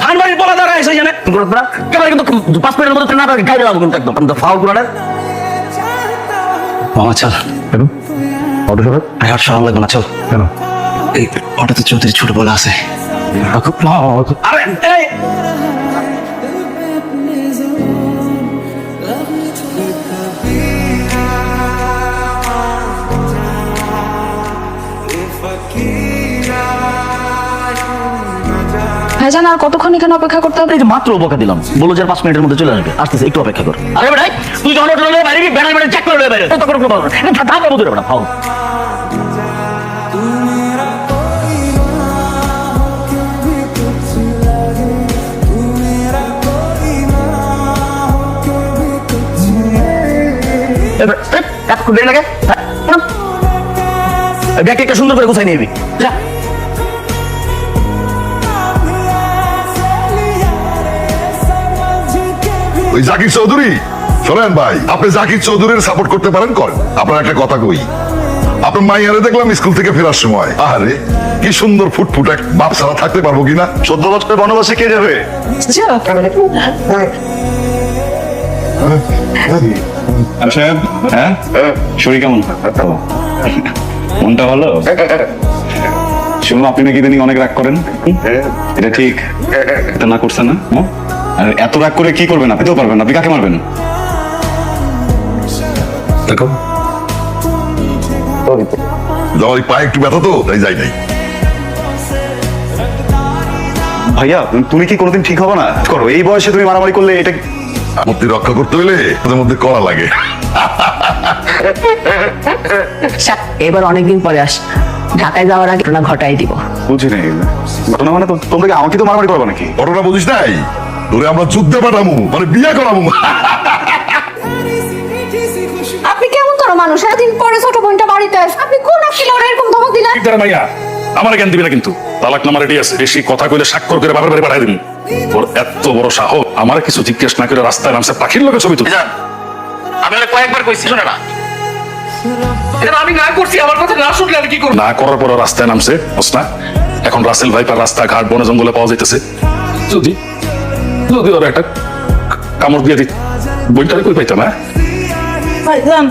খানবাড়ির বলা দ্বারা এসে জানে কেবল কিন্তু 5 মিনিটের মধ্যে না গাড়ি লাগবে কিন্তু একদম ফাউল করে মামা চল অটো সরব আর সরব লাগবে না চল কেন এই অটোতে চৌধুরী ছোট বলা আছে আরে এই ভাইজান আর কতক্ষণ এখানে অপেক্ষা করতে হবে? এই যে মাত্র বকা দিলাম বলো যে 5 মিনিটের মধ্যে চলে আসবে আসতেছে একটু অপেক্ষা কর আরে ভাই তুই যখন অটো লয়ে বাইরে ব্যানার ব্যানার চেক করে লয়ে বাইরে তখন কোনো পাবো না ধাপ পাবো ধরে না ফাউল এত করে লাগে ব্যাগটা একটা সুন্দর করে গোছাই নিবি যা ওই জাকির চৌধুরী শোনেন ভাই, আপনি জাকির চৌধুরীর সাপোর্ট করতে পারেন করেন। আপনার একটা কথা কই, আপনার মাইয়ারে দেখলাম স্কুল থেকে ফেরার সময়, আরে কি সুন্দর ফুটফুট এক বাপ ছাড়া থাকতে পারবো কিনা? 14 বছরের বনবাসে কে যাবে? সাহেব হ্যাঁ শরীর কেমন? মনটা ভালো? শুনুন আপনি নাকি ইদানিং অনেক রাগ করেন, এটা ঠিক? এটা না করছেন না? আর এত রাগ করে কি করবেন? আপনি তো পারবেন, আপনি কাকে মারবেন? দেখো ওই পায়ে একটু ব্যথা তো তাই যাই নাই। ভাইয়া তুমি কি কোনোদিন ঠিক হবে না? করো এই বয়সে তুমি মারামারি করলে এটা মূর্তি রক্ষা করতে হলে ওদের মধ্যে করা লাগে। এবার অনেকদিন পরে আস, ঢাকায় যাওয়ার আগে ঘটনা ঘটাই দিব। বুঝি নেই ঘটনা মানে তোমরা কি আমাকে তো মারামারি করবো নাকি? ঘটনা বুঝিস নাই, তোরে আমরা যুদ্ধে পাঠামু, মানে বিয়ে করামু। আপনি কেমন করো মানুষ? সারাদিন পরে ছোট বোনটা বাড়িতে আস, আপনি কোন আকিল ওর এরকম ধমক দিলেন? মাইয়া আমার জ্ঞান দিবি না কিন্তু, তালাক নামা রেডি আছে, বেশি কথা কইলে স্বাক্ষর করে বাবার বাড়ি পাঠাই দিবি। ওর এত বড় সাহস, আমার কিছু জিজ্ঞেস না করে রাস্তায় নামছে পাখির লোকের ছবি তুলে। আমি কয়েকবার কইছি শুনে না আমি না করছি, আমার কথা না শুনলে আমি কি করব? না করার পর রাস্তায় নামছে হোসনা, এখন রাসেল ভাইপার রাস্তাঘাট বনে জঙ্গলে পাওয়া যাইতেছে। যদি যদি ওরা একটা কামড় দিয়ে দিত বইটারে কই পাইতাম। হ্যাঁ ভাইজান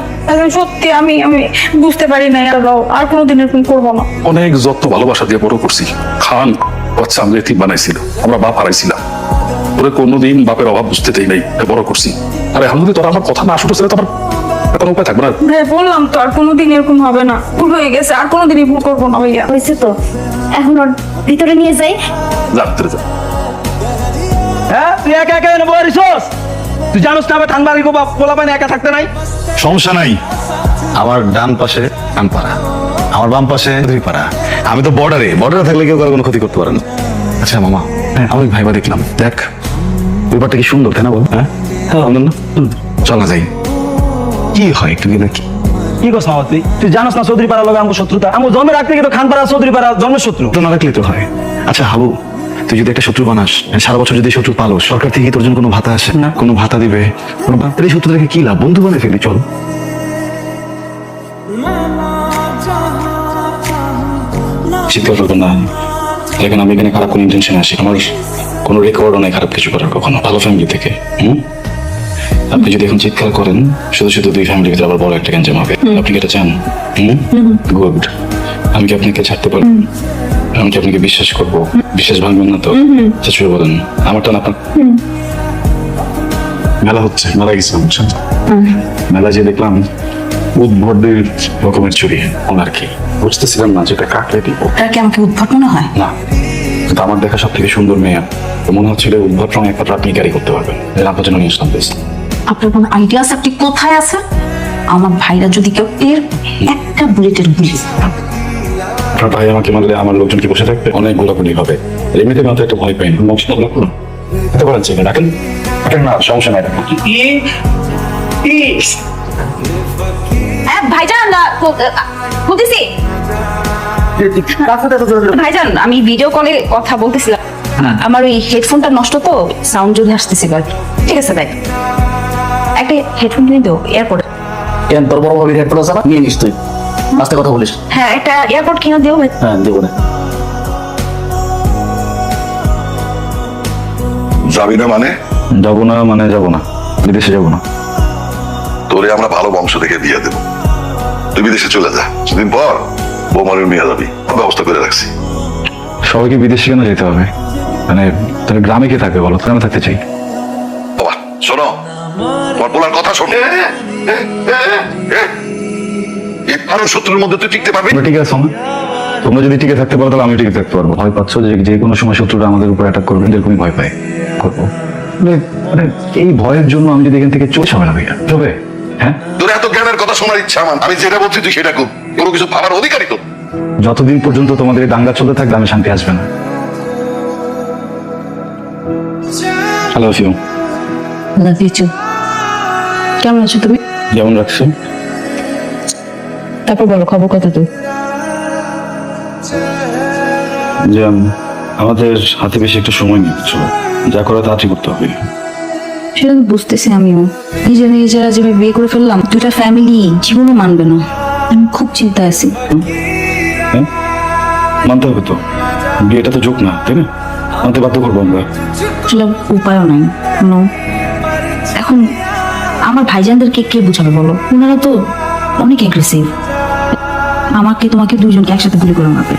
সত্যি আমি বুঝতে পারি না, আর কোনোদিন এরকম করবো না। অনেক যত ভালোবাসা দিয়ে বড় করছি, খান বাচ্চা আমরা এতিম বানাইছিল, আমরা বাপ হারাইছিলাম, ওরে কোনোদিন বাপের অভাব বুঝতে দেই নাই, বড় করছি। আর এখন যদি তোরা আমার কথা না শুনতে তো আমার কোনো উপায় থাকবে না। ভাই বললাম তো আর কোনোদিন এরকম হবে না, ভুল হয়ে গেছে, আর কোনোদিন ভুল করবো না ভাইয়া। হয়েছে তো, এখন ওর ভিতরে নিয়ে যাই। যা ভিতরে যা। হ্যাঁ তুই একা একা নেবো রিসোর্স, তুই জানোস না আমার ঠান্ডা রিগো পোলা পানি একা থাকতে নাই। সমস্যা নাই, আমার ডান পাশে কানপাড়া, আমার বাম পাশে দুইপাড়া, আমি তো বর্ডারে থাকলে কেউ কারো কোনো ক্ষতি করতে পারে না। আচ্ছা মামা আমি ভাইবা দেখলাম, দেখ ব্যাপারটা কি সুন্দর তাই না? বল হ্যাঁ সুন্দর না? চল না যাই, কি হয় একটু কি নাকি? কি করছ মামা তুই জানোস না চৌধুরী পাড়ার লগে আমার শত্রুতা, আমার জন্মের রাখতে কিন্তু খানপাড়া চৌধুরী পাড়া জন্মের শত্রু। তো না রাখলে তো হয়। আচ্ছা হাবু তুই যদি একটা শত্রু বানাস, সারা বছর যদি শত্রু পালো, সরকার থেকে তোর জন্য কোনো ভাতা আসে না? কোনো ভাতা দিবে এই শত্রু থেকে কি লাভ? বন্ধু বানিয়ে ফেলি চল। চিন্তা করবেন না, দেখেন আমি এখানে খারাপ কোনো ইন্টেনশন আসি, আমার কোনো রেকর্ডও নাই খারাপ কিছু করার কখনো, ভালো ফ্যামিলি থেকে। আপনি যদি এখন চিৎকার করেন শুধু শুধু দুই ফ্যামিলির ভিতরে আবার বড় একটা গ্যাঞ্জাম হবে। আপনি কি এটা চান? গুড। আমি কি আপনাকে ছাড়তে পারি? আমি কি আপনাকে বিশ্বাস করবো? বিশ্বাস ভাঙবেন না তো? চাচু বলেন আমারটা না আপনার। মেলা হচ্ছে, মেলা গেছে বুঝছেন, মেলা যে দেখলাম উদ্ভটদের রকমের চুরি, ওনার কি বুঝতেছিলাম না যেটা কাকলে দিব। তার কি আমাকে উদ্ভট মনে হয়? না, কিন্তু আমার দেখা সব থেকে সুন্দর মেয়ে, তো মনে হচ্ছিল উদ্ভট রঙ একমাত্র আপনি ক্যারি করতে পারবেন। আপনার জন্য নিয়ে আসলাম। আপনার কোনো আইডিয়া আছে আপনি কোথায় আছেন? আমার ভাইরা যদি কেউ এর একটা বুলেটের গুলি, আপনার ভাই আমাকে মারলে আমার লোকজন কি বসে থাকবে? অনেক গোলাগুলি হবে, এমনিতে মাত্র একটা ভয় পাই না। হতে পারেন ছেলে ডাকেন না, সমস্যা নাই ডাকেন। ভাইজান বলতেছি, ভাইজান আমি ভিডিও কলে কথা বলতেছিলাম, আমার ওই হেডফোনটা নষ্ট তো, সাউন্ড যদি আসতেছিল। ঠিক আছে ভাই, একটা হেডফোন কিনে দেবো এয়ারপোর্ট। তোর বড় ভাবির হেডফোন আছে না, নিয়ে নিস তুই, আস্তে কথা বলিস। হ্যাঁ একটা এয়ারপোর্ট কিনে দেবো ভাই। হ্যাঁ দেবো না। যাবি না মানে? যাবো না মানে যাবো না, বিদেশে যাবো না। তোরে আমরা ভালো বংশ থেকে বিয়ে দেবো, তুই বিদেশে চলে যা, সেদিন পর বৌমারের নিয়ে যাবি, ব্যবস্থা করে রাখছি। সবাইকে বিদেশে কেন যেতে হবে? মানে তাহলে গ্রামে কে থাকবে বলো? গ্রামে থাকতে চাই। বাবা শোনো, তোমার বলার কথা শোনো। এই ভালো শত্রুর মধ্যে তুই টিকতে পারবি? তোমরা ঠিক আছে না? তোমরা যদি টিকে থাকতে পারো তাহলে আমি টিকে থাকতে পারবো। ভয় পাচ্ছ যে যে কোনো সময় শত্রুরা আমাদের উপর অ্যাটাক করবে, এরকমই ভয় পাই করবো। মানে এই ভয়ের জন্য আমি যদি এখান থেকে চলে হবে না ভাইয়া, চলবে? হ্যাঁ, তোর এত জ্ঞানের কথা শোনার ইচ্ছা আমার, আমি যেটা বলছি তুই সেটা কর, কোনো কিছু ভাবার অধিকারই তো। যতদিন পর্যন্ত তোমাদের এই দাঙ্গা চলতে থাকবে আমি শান্তি আসবে না। হ্যালো ফিউ, লাভ ইউ টু। কেমন আছো তুমি? যেমন রাখছো। তারপর বলো খবর কত তুই? যে আমাদের হাতে বেশি একটা সময় নেই, বুঝছো? যা করা তাড়াতাড়ি করতে হবে। সেটা তো বুঝতেছি আমিও। নিজেরা যেভাবে বিয়ে করে ফেললাম, দুটা ফ্যামিলি জীবনও মানবে না। আমি খুব চিন্তায় আছি। হ্যাঁ, মানতে হবে তো, বিয়েটা তো যোগ না, তাই না? মানতে বাধ্য করবো আমরা। আসলে উপায়ও নাই কোনো। এখন আমার ভাইজানদেরকে কে বুঝাবে বলো? ওনারা তো অনেক অ্যাগ্রেসিভ। আমাকে তোমাকে দুজনকে একসাথে গুলি করে মারবে।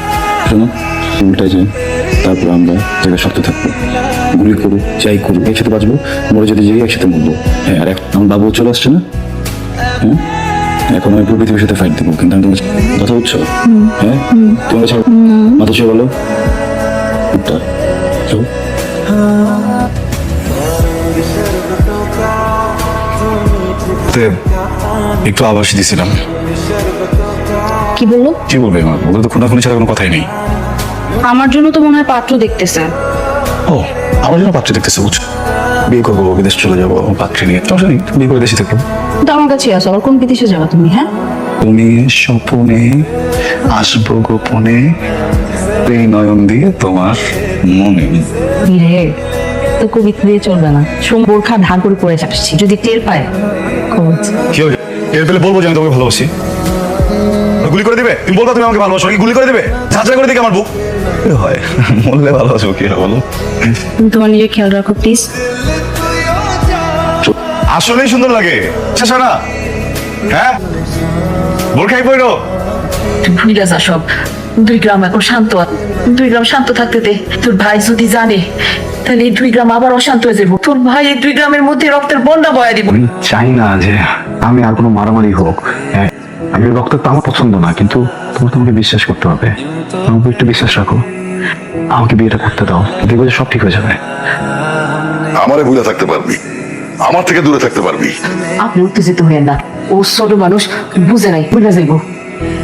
শোনো, উল্টাই যাই, তারপর আমরা জায়গায় শক্ত থাকবো, গুলি করবো, যাই করবো, একসাথে বাঁচবো, মরে যদি যাই একসাথে মরবো। হ্যাঁ, আর আমার বাবু চলে আসছে না? হ্যাঁ, এখন আমি পুরো পৃথিবীর সাথে ফাইট দেবো, কিন্তু আমি তোমার কথা বুঝছো? হ্যাঁ, তোমরা ছাড়ো, মাথা ছুঁয়ে বলো উঠটা চল। একটু আভাস দিয়েছিলাম। কি বললো? কি বলবে মা? ওদের তো খুনাখুনি ছাড়া কোনো কথাই নেই। আমার জন্য তো মনে হয় পাত্র দেখতেছে। ও, আমার জন্য পাত্রী দেখতেছে, বুঝছো? বিয়ে করবো, বিদেশ চলে যাবো, পাত্রী নিয়ে সমস্যা নেই, বিয়ে করে দেশে থাকবো। কিন্তু আমার কাছে আসো, আর কোন বিদেশে যাবা তুমি? হ্যাঁ, তুমি স্বপনে আসবো গোপনে, এই নয়ন দিয়ে তোমার মনে। রে তো কবিতা দিয়ে চলবে না। বোরখা ধার করে পড়ে যাচ্ছি, যদি টের পায় খবর আছে। কি হবে? এর পেলে বলবো যে আমি তোমাকে ভালোবাসি। গুলি করে দিবে? তুমি বলবা তুমি আমাকে ভালোবাসো, নাকি গুলি করে দিবে? ঝাঁঝরা করে দিকে আমার বুক হয়, মরলে ভালোবাসবো কি বলো? তুমি তোমার নিজের খেয়াল রাখো প্লিজ। আসলেই সুন্দর লাগে, শেষ হয় না? হ্যাঁ, বোরখাই পড়ো। ভুলে যা সব। 2 গ্রাম এখন শান্ত আছে। 2 গ্রাম শান্ত থাকতে দে। তোর ভাই যদি জানে তাহলে এই 2 গ্রাম আবার অশান্ত হয়ে যাবো। তোর ভাই এই 2 গ্রামের মধ্যে রক্তের বন্যা বয়া দিব। আমি চাই না যে আমি আর কোনো মারামারি হোক। হ্যাঁ, আমি রক্ত তো আমার পছন্দ না, কিন্তু তোমার তোমাকে বিশ্বাস করতে হবে। আমাকে একটু বিশ্বাস রাখো, আমাকে বিয়েটা করতে দাও, দেখবো যে সব ঠিক হয়ে যাবে। আমারে ভুলে থাকতে পারবি, আমার থেকে দূরে থাকতে পারবি। আপনি উত্তেজিত হইয়েন না, ও ছোট মানুষ, বুঝে নাই, বুঝে যাইব।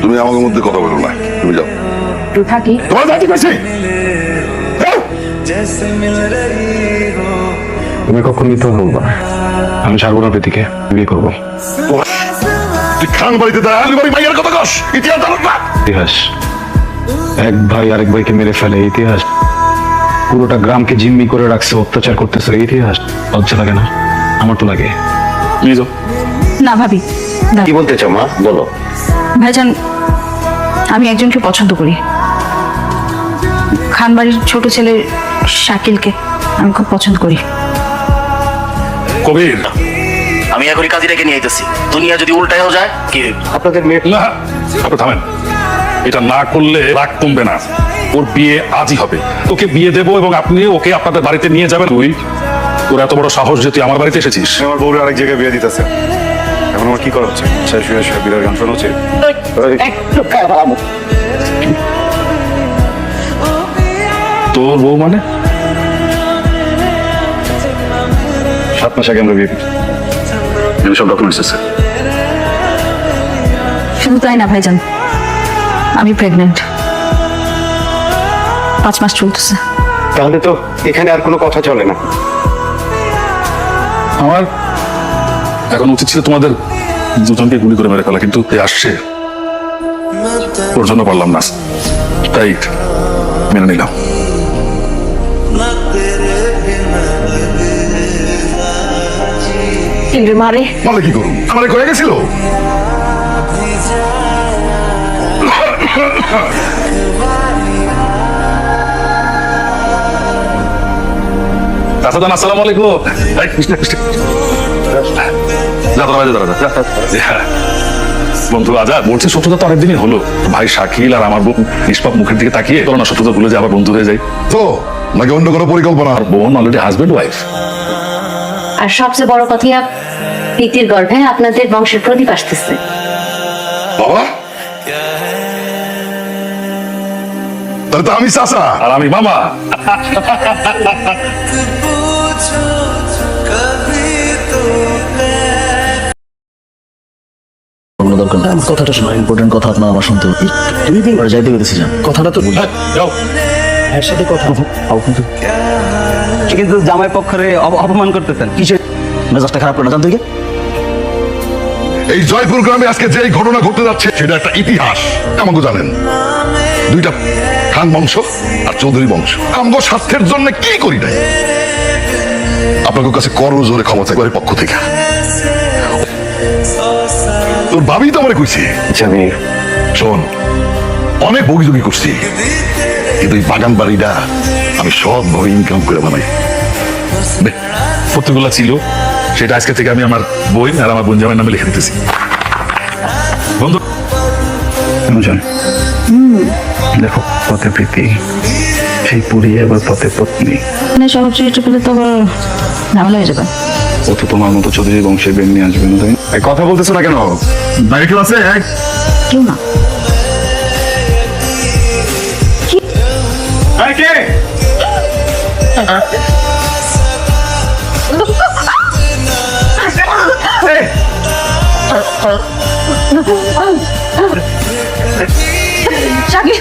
তুমি আমাদের মধ্যে কথা বলো না, তুমি যাও। তো থাকি। তোমার যাইতে কইছি। যাও। তুমি কখন মিথ্যা বলবা? আমি ছাড়বো না প্রীতিকে, বিয়ে করবো। তুই খান বাড়িতে দাঁড়া, আলু বাড়ি মাইয়ার কথা কস, ইতিহাস জানো না? ইতিহাস, এক ভাই আরেক ভাইকে মেরে ফেলে, ইতিহাস। পুরোটা গ্রামকে জিম্মি করে রাখছে, অত্যাচার করতেছে, ইতিহাস। লজ্জা লাগে না? আমার তো লাগে। নিয়ে যাও। না ভাবি, না। কি বলতে চাও মা, বলো। ভাইজান, আমি একজনকে পছন্দ করি। খানবাড়ির ছোট ছেলে শাকিলকে আমি খুব পছন্দ করি। কবির, আমি এখনই কাজী রেখে নিয়ে আইতেছি। দুনিয়া যদি উল্টায়ও যায় কি আপনাদের মেয়ে? না, আপনি থামেন। এটা না করলে রাগ কমবে না। ওর বিয়ে আজই হবে। ওকে বিয়ে দেবো এবং আপনি ওকে আপনাদের বাড়িতে নিয়ে যাবেন। তুই, তোর এত বড় সাহস যে তুই আমার বাড়িতে এসেছিস? আমার বউরে আরেক জায়গায় বিয়ে দিতেছে, এখন আমার কি করা হচ্ছে? শুয়ে শুয়ে বিরাট গান শোনা হচ্ছে। তোর বউ মানে? 7 মাস আগে আমরা বিয়ে করছি। সব ডকুমেন্টস আছে। শুধু তাই না ভাইজান, আমি প্রেগনেন্ট। 5 মাস চলতেছে। তাহলে তো এখানে আর কোনো কথা চলে না। আমার এখন উচিত ছিল তোমাদের দুজনকে গুলি করে মেরে ফেলা, কিন্তু এ আসছে, ওর জন্য পারলাম না, তাই মেনে নিলাম। মারে বলে কি করুন, আমারে কয়ে গেছিল। চাচাজান আসসালামু আলাইকুম। এই, মিষ্টি, মিষ্টি। যা তোরা বাইরে দাঁড়া, যা, যা। বন্ধু আজাদ বলছে শত্রুতা তো অনেকদিনই হলো। ভাই শাকিল আর আমার বোন নিষ্পাপ মুখের দিকে তাকিয়ে চলো না শত্রুতা ভুলে যে আবার বন্ধু হয়ে যায়। তো নাকি অন্য কোনো পরিকল্পনা? আর বোন অলরেডি হাজবেন্ড ওয়াইফ। আর সবচেয়ে বড় কথা প্রীতির গর্ভে আপনাদের বংশের প্রদীপ আসতেছে। বাবা, তাহলে তো আমি চাচা। আর আমি মামা। কোনো দরকার নেই, কথাটা শোনো, ইম্পর্টেন্ট কথা আপনার আমার শুনতে হবে। এবার যাইতে পেরেছি যান, কথাটা তো বলি। হ্যাঁ, যাও। এর সাথে কথা কিন্তু জামাই পক্ষরে অপমান করতেছেন, কিসের মেজাজটা খারাপ করে না জানতে? এই জয়পুর গ্রামে আজকে যে ঘটনা ঘটতে যাচ্ছে সেটা একটা ইতিহাস। আমাকে জানেন, দুইটা খান বংশ আর চৌধুরী বংশ আমগো স্বার্থের জন্য কি করি নাই, আপনাদের কাছে করজোরে ক্ষমতা করে পক্ষ থেকে। তোর ভাবি তো আমার কইছে, আমি শোন, অনেক বগিযোগি করছি, কিন্তু এই বাগান বাড়িটা আমি সব ভাবে ইনকাম করে বানাই। পত্রিকগুলো ছিল সেটা আজকে থেকে আমি আমার বই আর আমার বোন জামাইয়ের নামে লিখে দিতেছি। বন্ধু দেখো, পথে প্রীতি, সেই পুড়িয়ে আবার পথে পত্নী। মানে সব চরিত্র পেলে তো আবার ঝামেলা হয়ে যাবে। ও তো তোমার মতো চৌধুরী বংশের বেন নিয়ে আসবে না, তাই না? এই কথা বলতেছো না কেন? বাইরে কেউ আছে? কেউ না। শাকিল!